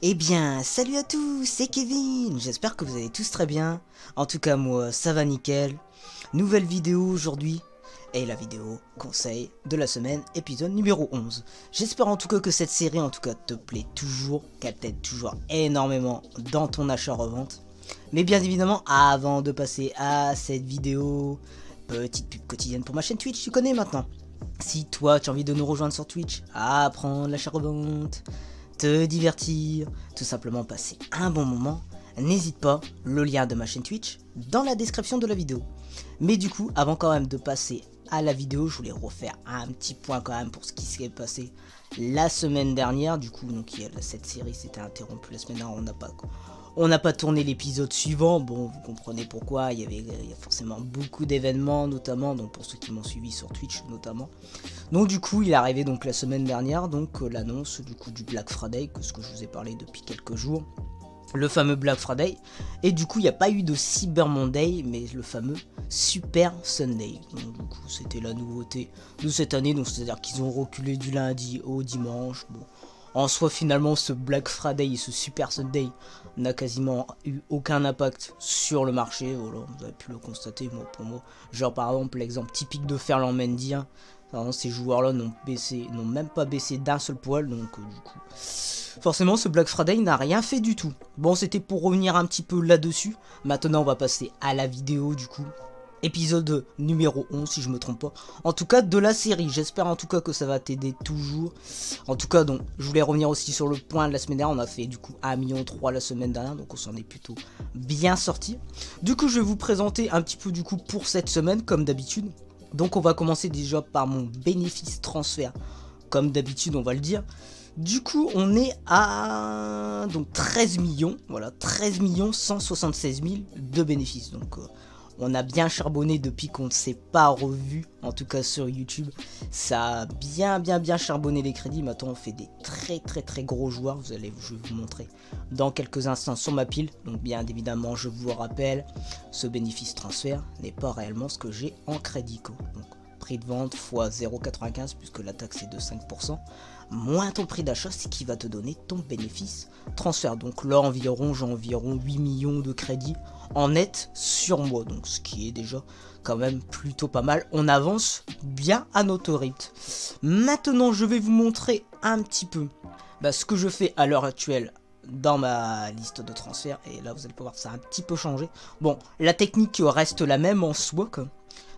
Eh bien, salut à tous, c'est Kevin, j'espère que vous allez tous très bien. En tout cas, moi, ça va nickel. Nouvelle vidéo aujourd'hui, et la vidéo conseil de la semaine, épisode numéro 11. J'espère en tout cas que cette série, en tout cas, te plaît toujours, qu'elle t'aide toujours énormément dans ton achat-revente. Mais bien évidemment, avant de passer à cette vidéo, petite pub quotidienne pour ma chaîne Twitch, tu connais maintenant. Si toi, tu as envie de nous rejoindre sur Twitch, apprendre l'achat-revente, te divertir, tout simplement passer un bon moment, n'hésite pas, le lien de ma chaîne Twitch dans la description de la vidéo. Mais du coup, avant quand même de passer à la vidéo, je voulais refaire un petit point quand même pour ce qui s'est passé la semaine dernière. Du coup, donc cette série s'était interrompue la semaine dernière, on n'a pas tourné l'épisode suivant. Bon, vous comprenez pourquoi, il y a forcément beaucoup d'événements, notamment, donc pour ceux qui m'ont suivi sur Twitch notamment. Donc du coup, il est arrivé donc la semaine dernière, donc l'annonce du coup du Black Friday, que ce que je vous ai parlé depuis quelques jours. Le fameux Black Friday, et du coup il n'y a pas eu de Cyber Monday, mais le fameux Super Sunday. Donc du coup c'était la nouveauté de cette année, donc c'est à dire qu'ils ont reculé du lundi au dimanche. Bon, en soi finalement ce Black Friday et ce Super Sunday n'a quasiment eu aucun impact sur le marché, voilà, vous avez pu le constater pour moi. Genre par exemple l'exemple typique de Ferland Mendy, hein. Ces joueurs-là n'ont même pas baissé d'un seul poil, donc du coup, forcément ce Black Friday n'a rien fait du tout. Bon, c'était pour revenir un petit peu là-dessus. Maintenant, on va passer à la vidéo du coup. Épisode numéro 11, si je me trompe pas. En tout cas, de la série. J'espère en tout cas que ça va t'aider toujours. En tout cas, donc, je voulais revenir aussi sur le point de la semaine dernière. On a fait du coup 1,3 million la semaine dernière, donc on s'en est plutôt bien sorti. Du coup, je vais vous présenter un petit peu du coup pour cette semaine, comme d'habitude. Donc on va commencer déjà par mon bénéfice transfert, comme d'habitude on va le dire. Du coup on est à donc 13 millions, voilà, 13 176 000 de bénéfices. Donc on a bien charbonné depuis qu'on ne s'est pas revu, en tout cas sur YouTube. Ça a bien charbonné les crédits. Maintenant on fait des très gros joueurs, je vais vous montrer dans quelques instants sur ma pile. Donc bien évidemment je vous rappelle, ce bénéfice transfert n'est pas réellement ce que j'ai en crédit. Donc prix de vente fois 0,95 puisque la taxe est de 5%, moins ton prix d'achat, c'est qui va te donner ton bénéfice transfert. Donc là j'ai environ 8 millions de crédits en net sur moi, donc ce qui est déjà quand même plutôt pas mal. On avance bien à notre rythme. Maintenant je vais vous montrer un petit peu ce que je fais à l'heure actuelle dans ma liste de transferts, et là vous allez pouvoir, ça a un petit peu changé. Bon, la technique reste la même en soi,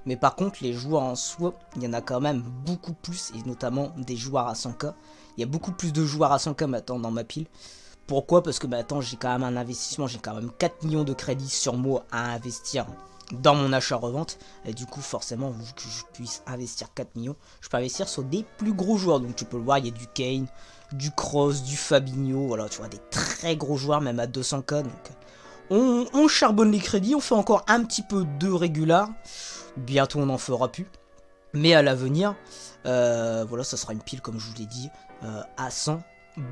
mais par contre les joueurs en soi, il y en a quand même beaucoup plus, et notamment des joueurs à 100k. Il y a beaucoup plus de joueurs à 100k maintenant dans ma pile. Pourquoi? Parce que maintenant j'ai quand même un investissement, j'ai quand même 4 millions de crédits sur moi à investir dans mon achat-revente, et du coup forcément, vu que je puisse investir 4 millions, je peux investir sur des plus gros joueurs. Donc tu peux le voir, il y a du Kane, du Kroos, du Fabinho, voilà, tu vois, des très gros joueurs même à 200k. Donc on charbonne les crédits, on fait encore un petit peu de régular, bientôt on n'en fera plus, mais à l'avenir, voilà, ça sera une pile comme je vous l'ai dit, à 100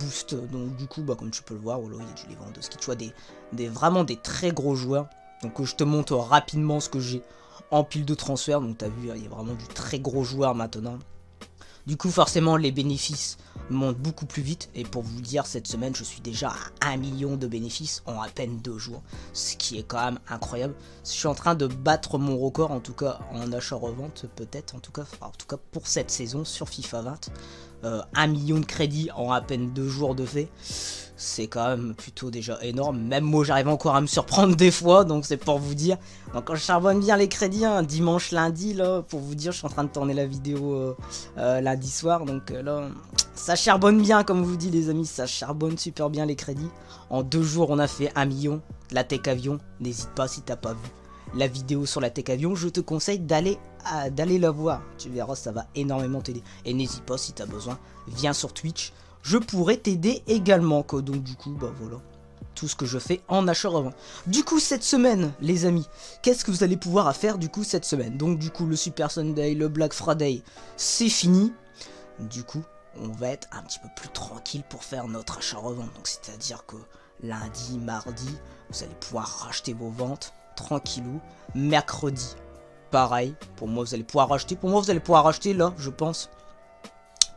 boost. Donc du coup comme tu peux le voir, voilà, il y a du Lewandowski, tu vois, vraiment des très gros joueurs. Donc je te montre rapidement ce que j'ai en pile de transfert. Donc tu as vu, il y a vraiment du très gros joueur maintenant. Du coup forcément les bénéfices montent beaucoup plus vite, et pour vous dire, cette semaine je suis déjà à 1 million de bénéfices en à peine 2 jours, ce qui est quand même incroyable. Je suis en train de battre mon record, en tout cas en achat-revente, peut-être, en tout cas pour cette saison sur FIFA 20. 1 million de crédits en à peine 2 jours de fait, c'est quand même plutôt déjà énorme. Même moi j'arrive encore à me surprendre des fois, donc c'est pour vous dire. Donc quand je charbonne bien les crédits, hein, dimanche, lundi, là, pour vous dire, je suis en train de tourner la vidéo lundi soir, donc là, ça charbonne bien, comme vous dit les amis, ça charbonne super bien les crédits. En 2 jours on a fait 1 million, la tech avion, n'hésite pas si t'as pas vu la vidéo sur la tech avion, je te conseille d'aller la voir, tu verras, ça va énormément t'aider. Et n'hésite pas, si tu as besoin, viens sur Twitch, je pourrais t'aider également, quoi. Donc du coup, voilà, tout ce que je fais en achat-revente. Du coup, cette semaine, les amis, qu'est-ce que vous allez pouvoir faire du coup cette semaine? Donc du coup, le Super Sunday, le Black Friday, c'est fini. Du coup, on va être un petit peu plus tranquille pour faire notre achat-revente. Donc c'est-à-dire que lundi, mardi, vous allez pouvoir racheter vos ventes tranquillou. Mercredi, pareil, pour moi vous allez pouvoir racheter. Pour moi vous allez pouvoir racheter là, je pense,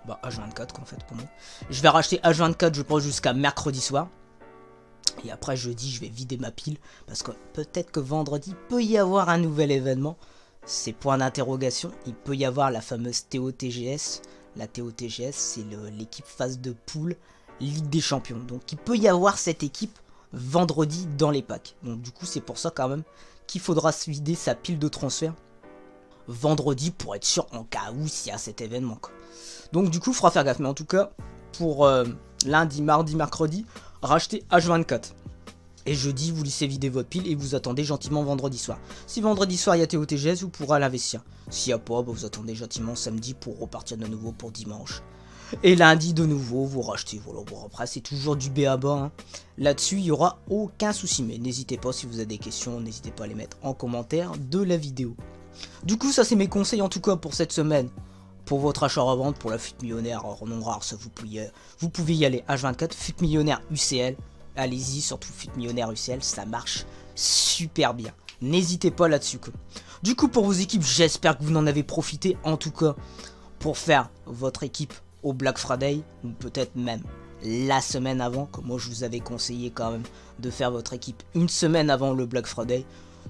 H24 qu'en fait pour moi. Je vais racheter H24 je pense jusqu'à mercredi soir. Et après jeudi, je vais vider ma pile. Parce que peut-être que vendredi, peut y avoir un nouvel événement. C'est point d'interrogation. Il peut y avoir la fameuse TOTGS. La TOTGS, c'est l'équipe phase de poule Ligue des Champions. Donc il peut y avoir cette équipe vendredi dans les packs. Donc du coup, c'est pour ça quand même qu'il faudra se vider sa pile de transfert vendredi pour être sûr en cas où s'il y a cet événement, quoi. Donc du coup, il faudra faire gaffe. Mais en tout cas, pour lundi, mardi, mercredi, rachetez H24. Et jeudi, vous laissez vider votre pile et vous attendez gentiment vendredi soir. Si vendredi soir il y a TOTGS, vous pourrez l'investir. S'il n'y a pas, bah, vous attendez gentiment samedi pour repartir de nouveau pour dimanche. Et lundi de nouveau, vous rachetez. Voilà, bon après c'est toujours du B à bas. Hein. Là-dessus, il n'y aura aucun souci. Mais n'hésitez pas, si vous avez des questions, n'hésitez pas à les mettre en commentaire de la vidéo. Du coup, ça c'est mes conseils en tout cas pour cette semaine. Pour votre achat-revente, pour la fuite millionnaire, non rare, ça vous pouvez y aller. H24, fuite millionnaire UCL. Allez-y, surtout fuite millionnaire UCL, ça marche super bien. N'hésitez pas là-dessus. Du coup, pour vos équipes, j'espère que vous en avez profité. En tout cas, pour faire votre équipe au Black Friday, ou peut-être même la semaine avant, que moi je vous avais conseillé quand même de faire votre équipe une semaine avant le Black Friday.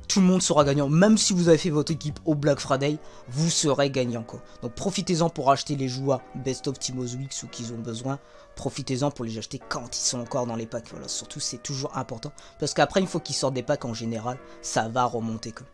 Tout le monde sera gagnant, même si vous avez fait votre équipe au Black Friday, vous serez gagnant quoi. Donc profitez-en pour acheter les joueurs Best of Team Weeks ou qu'ils ont besoin. Profitez-en pour les acheter quand ils sont encore dans les packs. Voilà, surtout c'est toujours important. Parce qu'après une fois qu'ils sortent des packs en général, ça va remonter quoi.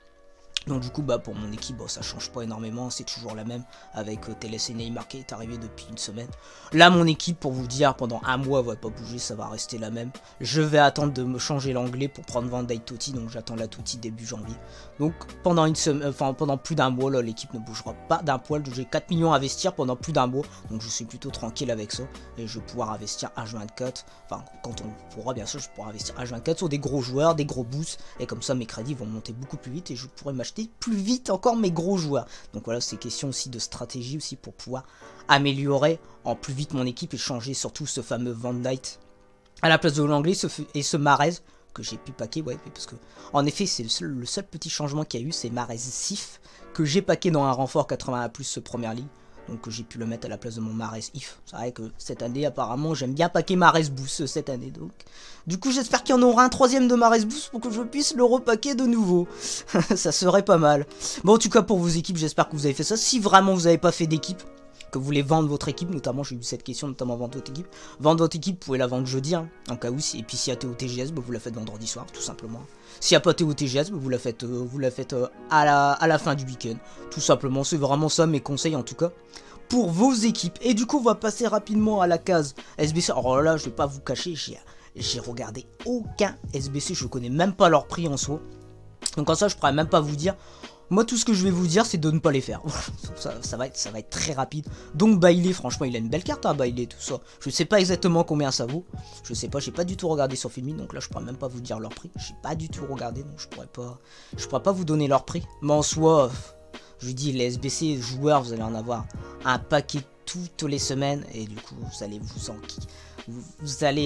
Donc du coup bah pour mon équipe ça change pas énormément, c'est toujours la même avec Telles et Neymar qui est arrivé depuis une semaine. Là mon équipe pour vous dire pendant un mois va pas bouger, ça va rester la même. Je vais attendre de me changer l'anglais pour prendre Van Dijk Totti, donc j'attends la Totti début janvier. Donc pendant une semaine, enfin pendant plus d'un mois là l'équipe ne bougera pas d'un poil, j'ai 4 millions à investir pendant plus d'un mois, donc je suis plutôt tranquille avec ça et je vais pouvoir investir H24, enfin quand on pourra bien sûr je pourrai investir H24 sur des gros joueurs, des gros boosts et comme ça mes crédits vont monter beaucoup plus vite et je pourrai m'acheter plus vite encore mes gros joueurs. Donc voilà, c'est question aussi de stratégie aussi pour pouvoir améliorer en plus vite mon équipe et changer surtout ce fameux Van Dijk à la place de l'anglais et ce Mahrez que j'ai pu paquer, ouais, parce que en effet c'est le seul petit changement qu'il y a eu, c'est Mahrez Sif que j'ai paqué dans un renfort 81+ ce Première Ligue. Donc j'ai pu le mettre à la place de mon Mahrez If. C'est vrai que cette année apparemment j'aime bien paquer Mahrez Boost cette année. Donc du coup j'espère qu'il y en aura un troisième de Mahrez Boost pour que je puisse le repaquer de nouveau. Ça serait pas mal. Bon en tout cas pour vos équipes j'espère que vous avez fait ça. Si vraiment vous n'avez pas fait d'équipe, que vous voulez vendre votre équipe, notamment j'ai eu cette question, notamment vendre votre équipe. Vendre votre équipe, vous pouvez la vendre jeudi, hein, en cas où, et puis s'il y a TOTGS, bah, vous la faites vendredi soir, tout simplement. S'il n'y a pas TOTGS, bah, vous la faites à la fin du week-end, tout simplement. C'est vraiment ça mes conseils en tout cas pour vos équipes. Et du coup on va passer rapidement à la case SBC. Alors là je vais pas vous cacher, j'ai regardé aucun SBC, je connais même pas leur prix en soi. Donc en ça je pourrais même pas vous dire. Moi tout ce que je vais vous dire c'est de ne pas les faire. ça va être très rapide. Donc Bailey franchement il a une belle carte hein, Bailey tout ça. Je sais pas exactement combien ça vaut. Je sais pas, j'ai pas du tout regardé sur Filmin. Donc là je pourrais même pas vous dire leur prix. J'ai pas du tout regardé donc je pourrais pas vous donner leur prix. Mais en soi je vous dis les SBC joueurs vous allez en avoir un paquet toutes les semaines. Et du coup vous allez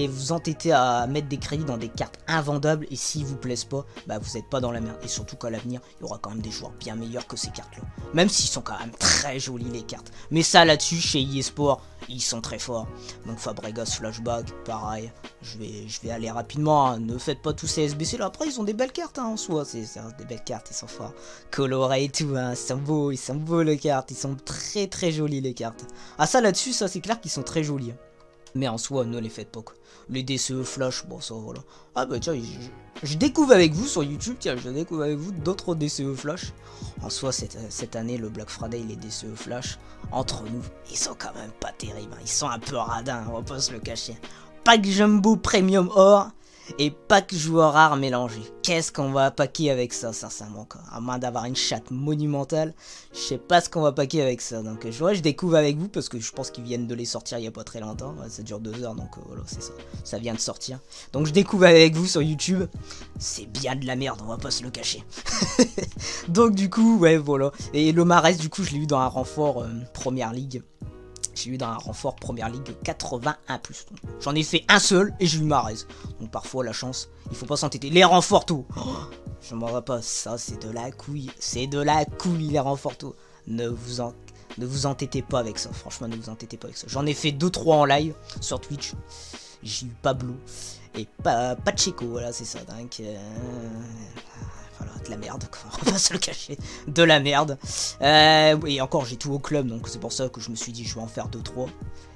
vous entêter à mettre des crédits dans des cartes invendables et s'ils vous plaisent pas, bah vous n'êtes pas dans la merde. Et surtout qu'à l'avenir, il y aura quand même des joueurs bien meilleurs que ces cartes là. Même s'ils sont quand même très jolis les cartes. Mais ça là-dessus, chez eSport, ils sont très forts. Donc Fabregas Flashback, pareil. Je vais aller rapidement, hein. Ne faites pas tous ces SBC là. Après ils ont des belles cartes hein, en soi. C'est des belles cartes, ils sont forts. Colorés et tout, hein. Ils sont beaux les cartes. Ils sont très très jolis les cartes. Ah ça là-dessus, ça c'est clair qu'ils sont très jolis. Hein. Mais en soi, ne les faites pas quoi. Les DCE Flash, bon ça voilà. Ah bah tiens, je découvre avec vous sur YouTube, tiens, je découvre avec vous d'autres DCE Flash. En soi, cette année, le Black Friday, les DCE Flash, entre nous, ils sont quand même pas terribles. Hein. Ils sont un peu radins, on va pas se le cacher. Pack Jumbo Premium Or et pack joueur rare mélangé. Qu'est-ce qu'on va paquer avec ça, sincèrement quoi. À moins d'avoir une chatte monumentale, je sais pas ce qu'on va paquer avec ça. Donc je découvre avec vous parce que je pense qu'ils viennent de les sortir il y a pas très longtemps. Ouais, ça dure 2 heures donc voilà c'est ça. Ça vient de sortir. Donc je découvre avec vous sur YouTube. C'est bien de la merde, on va pas se le cacher. Donc du coup ouais voilà. Et le Mahrez du coup je l'ai eu dans un renfort Première Ligue. J'ai eu dans un renfort Première Ligue 81+. J'en ai fait un seul et j'ai eu Mahrez. Donc parfois la chance, il faut pas s'entêter. Les renforts tout. Oh, je m'en vais pas, ça c'est de la couille. C'est de la couille les renforts tout. Ne vous entêtez pas avec ça. Franchement ne vous entêtez pas avec ça. J'en ai fait 2-3 en live sur Twitch. J'ai eu Pablo. et Pacheco, voilà c'est ça, donc voilà, de la merde, quoi. On va pas se le cacher, de la merde. Et encore j'ai tout au club, donc c'est pour ça que je me suis dit je vais en faire 2-3.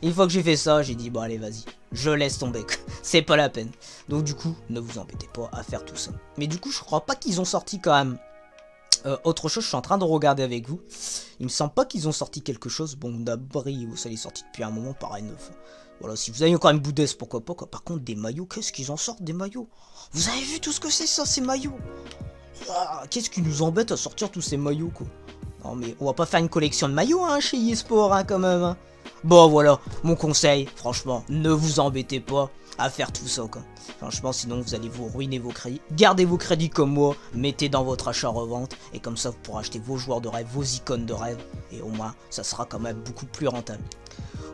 Une fois que j'ai fait ça, j'ai dit bon allez vas-y, je laisse tomber, c'est pas la peine. Donc du coup, ne vous embêtez pas à faire tout ça. Mais du coup je crois pas qu'ils ont sorti quand même autre chose, je suis en train de regarder avec vous. Il me semble pas qu'ils ont sorti quelque chose. Bon, d'abri, ça est sorti depuis un moment, pareil neuf. Voilà, si vous avez encore une boudesse, pourquoi pas, quoi. Par contre, des maillots, qu'est-ce qu'ils en sortent, des maillots? Vous avez vu tout ce que c'est, ça, ces maillots? Qu'est-ce qui nous embête à sortir tous ces maillots, quoi? Non, mais on va pas faire une collection de maillots, hein, chez eSport, hein, quand même, hein. Bon, voilà, mon conseil, franchement, ne vous embêtez pas à faire tout ça, quoi. Franchement, sinon vous allez vous ruiner vos crédits. Gardez vos crédits comme moi, mettez dans votre achat-revente, et comme ça vous pourrez acheter vos joueurs de rêve, vos icônes de rêve, et au moins, ça sera quand même beaucoup plus rentable.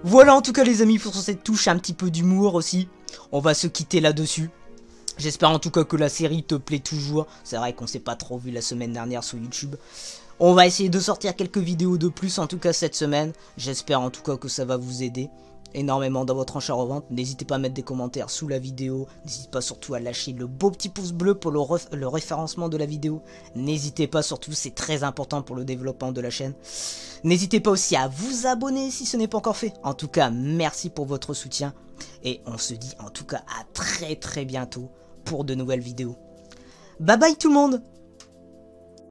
Voilà en tout cas les amis, pour cette touche un petit peu d'humour aussi, on va se quitter là-dessus. J'espère en tout cas que la série te plaît toujours, c'est vrai qu'on s'est pas trop vu la semaine dernière sur YouTube. On va essayer de sortir quelques vidéos de plus en tout cas cette semaine, j'espère en tout cas que ça va vous aider énormément dans votre achat-revente. N'hésitez pas à mettre des commentaires sous la vidéo, n'hésitez pas surtout à lâcher le beau petit pouce bleu pour le référencement de la vidéo, n'hésitez pas surtout, c'est très important pour le développement de la chaîne. N'hésitez pas aussi à vous abonner si ce n'est pas encore fait. En tout cas, merci pour votre soutien et on se dit en tout cas à très bientôt pour de nouvelles vidéos. Bye bye tout le monde!